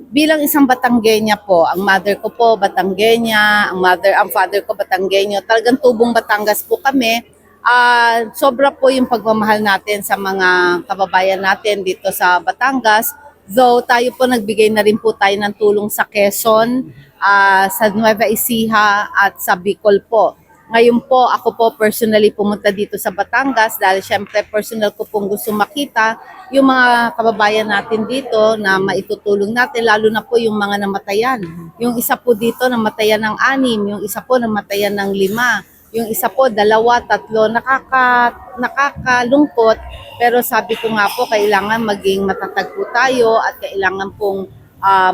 Bilang isang Batanggenya po, ang mother ko po Batanggenya, ang father ko Batanggenyo, talagang tubong Batangas po kami. Sobra po yung pagmamahal natin sa mga kababayan natin dito sa Batangas. Though tayo po nagbigay na rin po tayo ng tulong sa Quezon, sa Nueva Ecija at sa Bicol po. Ngayon po, ako po personally pumunta dito sa Batangas dahil syempre personal ko pong gusto makita yung mga kababayan natin dito na maitutulong natin, lalo na po yung mga namatayan. Yung isa po dito namatayan ng 6, yung isa po namatayan ng 5, yung isa po 2, 3, nakakalungkot. Pero sabi ko nga po, kailangan maging matatag po tayo at kailangan pong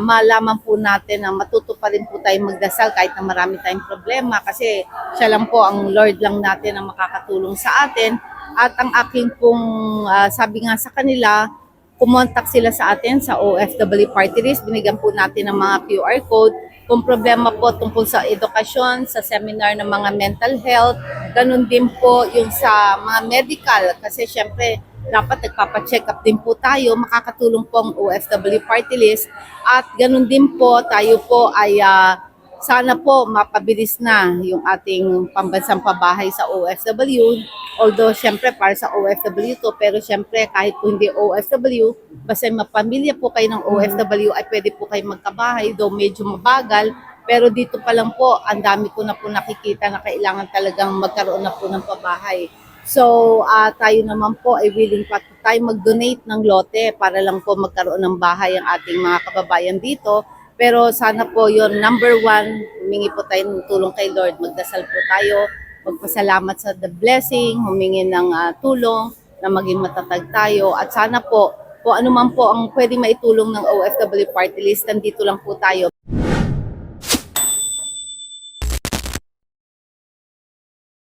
malaman po natin na matuto pa rin po tayong magdasal kahit na marami tayong problema kasi siya lang po, ang Lord lang natin ang makakatulong sa atin. At ang aking pong sabi nga sa kanila, kumontak sila sa atin sa OFW Party List. Binigyan po natin ng mga QR code. Kung problema po tungkol sa edukasyon, sa seminar ng mga mental health, ganun din po yung sa mga medical kasi syempre dapat nagpapacheck up din po tayo, makakatulong po ang OFW Party List at ganun din po tayo po ay sana po mapabilis na yung ating pambansang pabahay sa OFW. Although syempre para sa OFW to, pero syempre kahit po hindi OFW, basta mapamilya po kayo ng OFW ay pwede po kayo magkabahay, though medyo mabagal. Pero dito pa lang po, ang dami ko na po nakikita na kailangan talagang magkaroon na po ng pabahay. So, tayo naman po ay willing pa tayo mag-donate ng lote para lang po magkaroon ng bahay ang ating mga kababayan dito. Pero sana po yon number one, humingi po tayo ng tulong kay Lord, magdasal po tayo, magpasalamat sa the blessing, humingi ng tulong na maging matatag tayo. At sana po, kung ano man po ang pwede maitulong ng OFW Party List, nandito lang po tayo.